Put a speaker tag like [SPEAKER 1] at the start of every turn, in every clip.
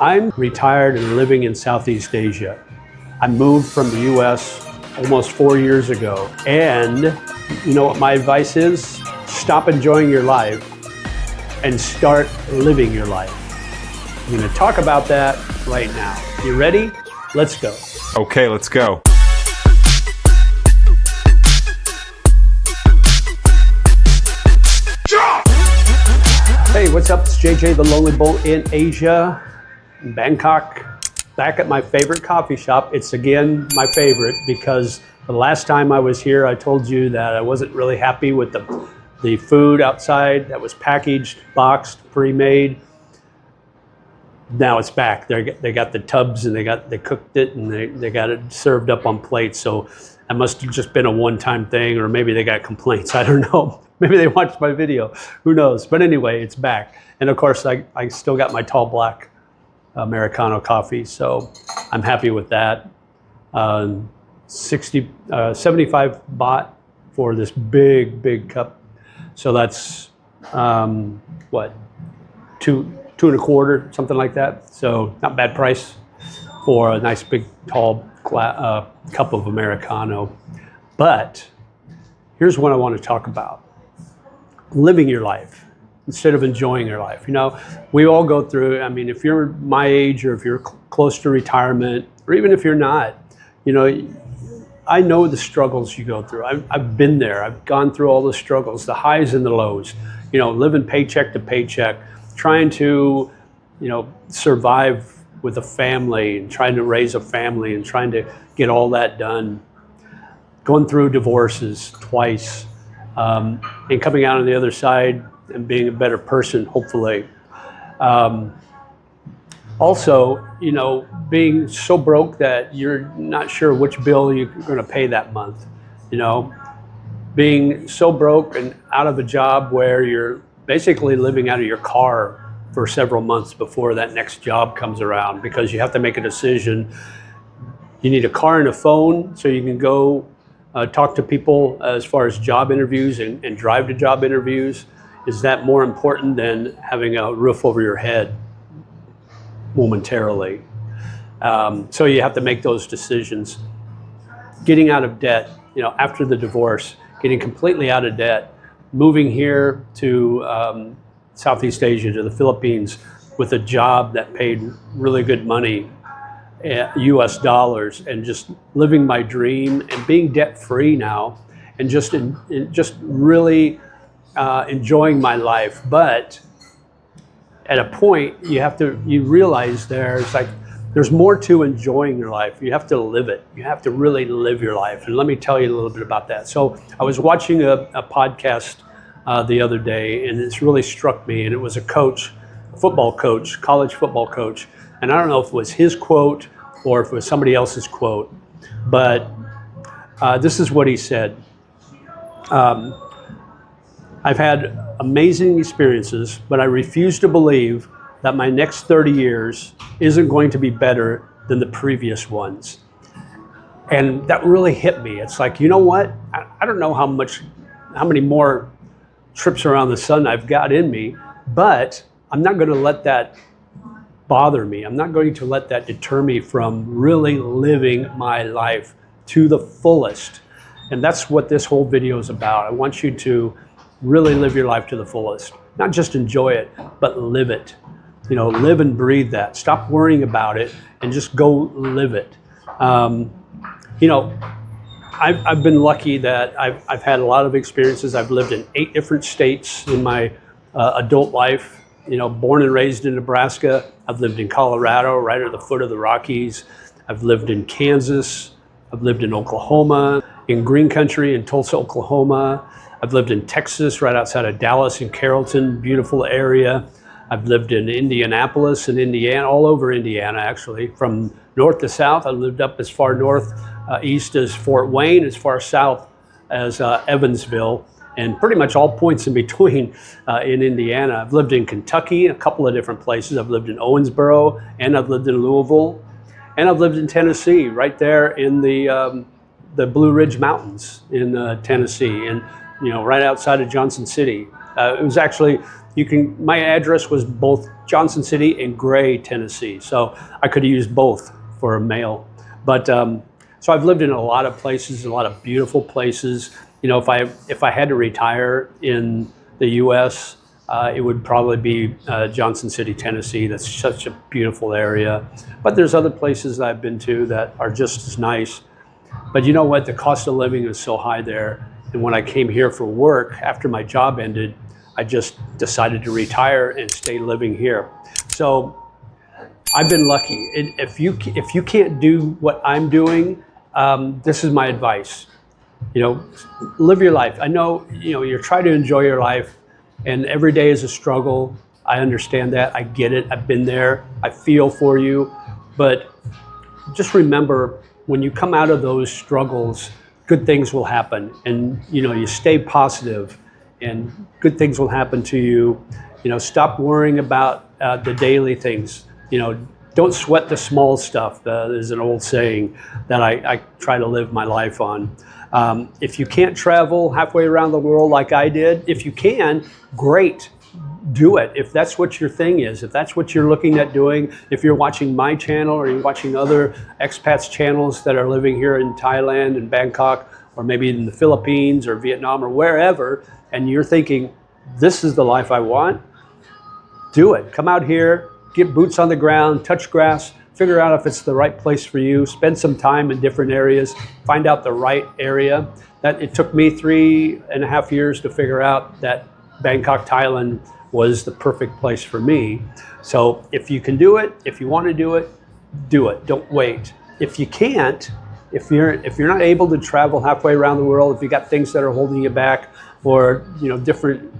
[SPEAKER 1] I'm retired and living in Southeast Asia. I moved from the US almost 4 years ago. And you know what my advice is? Stop enjoying your life and start living your life. I'm going to talk about that right now. You ready? Let's go.
[SPEAKER 2] Okay, let's go.
[SPEAKER 1] Hey, what's up? It's JJ, the Lonely Bull in Asia, in Bangkok, back at my favorite coffee shop. It's again my favorite because the last time I was here, I told you that I wasn't really happy with the food outside that was packaged, boxed, pre-made. Now it's back. They got the tubs and they cooked it and they got it served up on plates. So that must have just been a one-time thing, or maybe they got complaints. I don't know. Maybe they watched my video. Who knows? But anyway, it's back. And of course, I still got my tall black Americano coffee. So I'm happy with that. 75 baht for this big cup. So that's what, two and a quarter, something like that. So not bad price for a nice big tall cup of Americano. But here's what I want to talk about. Living your life instead of enjoying your life. You know, we all go through, I mean, if you're my age or if you're close to retirement, or even if you're not, you know, I know the struggles you go through. I've been there. I've gone through all the struggles, the highs and the lows, you know, living paycheck to paycheck, trying to, you know, survive with a family and trying to raise a family and trying to get all that done, going through divorces twice, and coming out on the other side and being a better person, hopefully. Also, you know, being so broke that you're not sure which bill you're going to pay that month. You know, being so broke and out of a job where you're basically living out of your car for several months before that next job comes around, because you have to make a decision. You need a car and a phone so you can go talk to people as far as job interviews and drive to job interviews. Is that more important than having a roof over your head momentarily? So you have to make those decisions. Getting out of debt, you know, after the divorce, getting completely out of debt, moving here to Southeast Asia, to the Philippines, with a job that paid really good money, US dollars, and just living my dream and being debt free now, and just really enjoying my life. But at a point, you realize there's more to enjoying your life. You have to live it. You have to really live your life. And let me tell you a little bit about that. So I was watching a podcast the other day, and it's really struck me. And it was a coach, football coach, college football coach. And I don't know if it was his quote or if it was somebody else's quote, but this is what he said. I've had amazing experiences, but I refuse to believe that my next 30 years isn't going to be better than the previous ones. And that really hit me. It's like, you know what? I don't know how many more trips around the sun I've got in me, but I'm not going to let that bother me. I'm not going to let that deter me from really living my life to the fullest. And that's what this whole video is about. I want you to really live your life to the fullest. Not just enjoy it, but live it. You know, live and breathe that. Stop worrying about it and just go live it. You know, I've been lucky that I've had a lot of experiences. I've lived in 8 different states in my adult life. You know, born and raised in Nebraska. I've lived in Colorado, right at the foot of the Rockies. I've lived in Kansas. I've lived in Oklahoma, in Green Country in Tulsa, Oklahoma. I've lived in Texas, right outside of Dallas and Carrollton, beautiful area. I've lived in Indianapolis and Indiana, all over Indiana, actually, from north to south. I lived up as far north east as Fort Wayne, as far south as Evansville, and pretty much all points in between in Indiana. I've lived in Kentucky, a couple of different places. I've lived in Owensboro, and I've lived in Louisville, and I've lived in Tennessee, right there in the Blue Ridge Mountains in Tennessee, and you know, right outside of Johnson City. It was actually, My address was both Johnson City and Gray, Tennessee. So I could have used both for a mail. But so I've lived in a lot of places, a lot of beautiful places. You know, if I had to retire in the U.S., it would probably be Johnson City, Tennessee. That's such a beautiful area. But there's other places that I've been to that are just as nice. But you know what? The cost of living is so high there. And when I came here for work, after my job ended, I just decided to retire and stay living here. So I've been lucky. If you can't do what I'm doing, this is my advice. You know, live your life. I know, you know, you're trying to enjoy your life, and every day is a struggle. I understand that. I get it. I've been there. I feel for you. But just remember, when you come out of those struggles, good things will happen. And, you know, you stay positive and good things will happen to you. You know, stop worrying about the daily things. You know, don't sweat the small stuff. There's an old saying that I try to live my life on. If you can't travel halfway around the world like I did, if you can, great. Do it. If that's what your thing is, if that's what you're looking at doing, if you're watching my channel or you're watching other expats channels that are living here in Thailand and Bangkok, or maybe in the Philippines or Vietnam or wherever, and you're thinking, this is the life I want, do it. Come out here, get boots on the ground, touch grass, figure out if it's the right place for you, spend some time in different areas, find out the right area. That it took me 3.5 years to figure out that Bangkok, Thailand was the perfect place for me. So if you can do it, if you want to do it, do it. Don't wait. If you can't, if you're not able to travel halfway around the world, if you got things that are holding you back, or different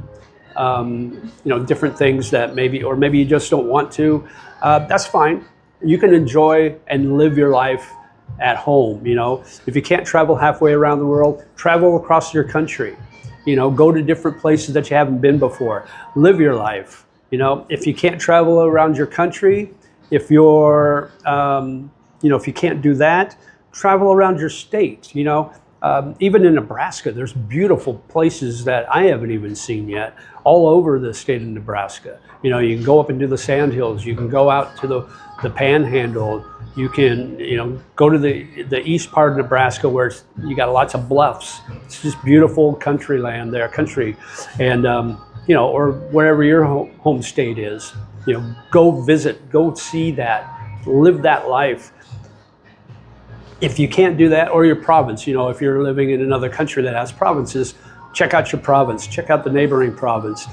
[SPEAKER 1] different things that maybe you just don't want to, that's fine. You can enjoy and live your life at home. You know, if you can't travel halfway around the world, travel across your country. You know, go to different places that you haven't been before. Live your life. You know, if you can't travel around your country, if you're, if you can't do that, travel around your state. You know, even in Nebraska, there's beautiful places that I haven't even seen yet, all over the state of Nebraska. You know, you can go up into the sandhills. You can go out to the Panhandle. You can, go to the east part of Nebraska where you got lots of bluffs. It's just beautiful country land there, and or wherever your home state is. You know, go visit, go see that, live that life. If you can't do that, or your province, if you're living in another country that has provinces, check out your province, check out the neighboring province.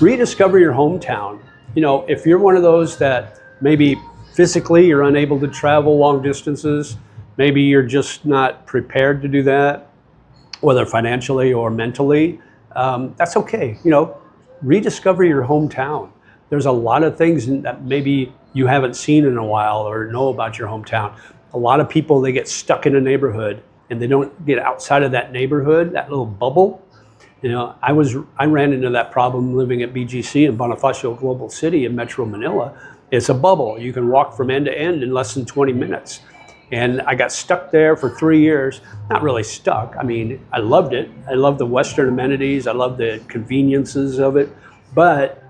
[SPEAKER 1] Rediscover your hometown. If you're one of those that maybe physically you're unable to travel long distances, maybe you're just not prepared to do that, whether financially or mentally, that's okay. Rediscover your hometown. There's a lot of things that maybe you haven't seen in a while or know about your hometown. A lot of people, they get stuck in a neighborhood and they don't get outside of that neighborhood, that little bubble. I ran into that problem living at BGC in Bonifacio Global City in Metro Manila. It's a bubble. You can walk from end to end in less than 20 minutes. And I got stuck there for 3 years. Not really stuck. I mean, I loved it. I loved the Western amenities. I loved the conveniences of it. But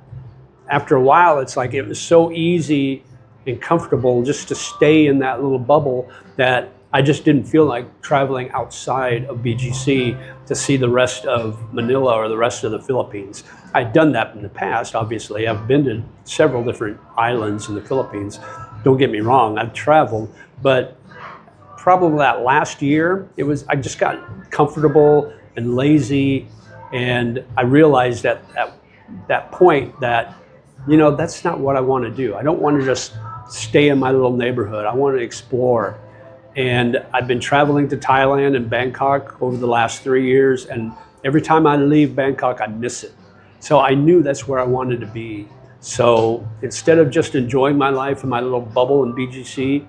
[SPEAKER 1] after a while, it's like it was so easy and comfortable just to stay in that little bubble that I just didn't feel like traveling outside of BGC to see the rest of Manila or the rest of the Philippines. I'd done that in the past, obviously. I've been to several different islands in the Philippines. Don't get me wrong, I've traveled, but probably that last year, I just got comfortable and lazy, and I realized at that point that, that's not what I want to do. I don't want to just stay in my little neighborhood. I want to explore. And I've been traveling to Thailand and Bangkok over the last 3 years, and every time I leave Bangkok, I miss it. So I knew that's where I wanted to be. So instead of just enjoying my life in my little bubble in BGC,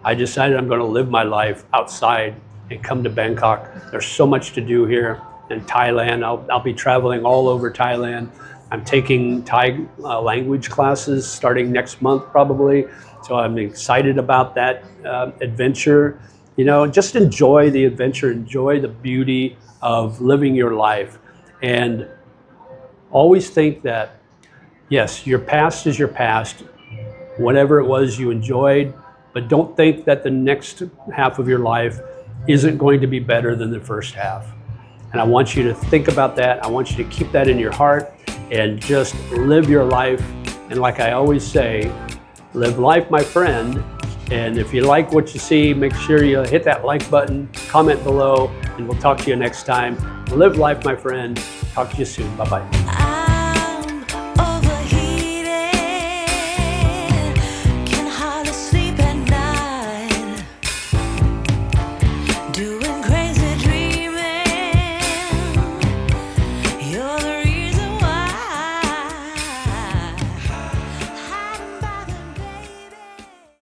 [SPEAKER 1] I decided I'm going to live my life outside and come to Bangkok. There's so much to do here in Thailand. I'll be traveling all over Thailand. I'm taking Thai language classes starting next month probably. So I'm excited about that adventure. Just enjoy the adventure, enjoy the beauty of living your life. And Always think that, yes, your past is your past, whatever it was you enjoyed, but don't think that the next half of your life isn't going to be better than the first half. And I want you to think about that. I want you to keep that in your heart and just live your life. And like I always say, live life, my friend. And if you like what you see, make sure you hit that like button, comment below, and we'll talk to you next time. Live life, my friend. Talk to you soon. Bye-bye.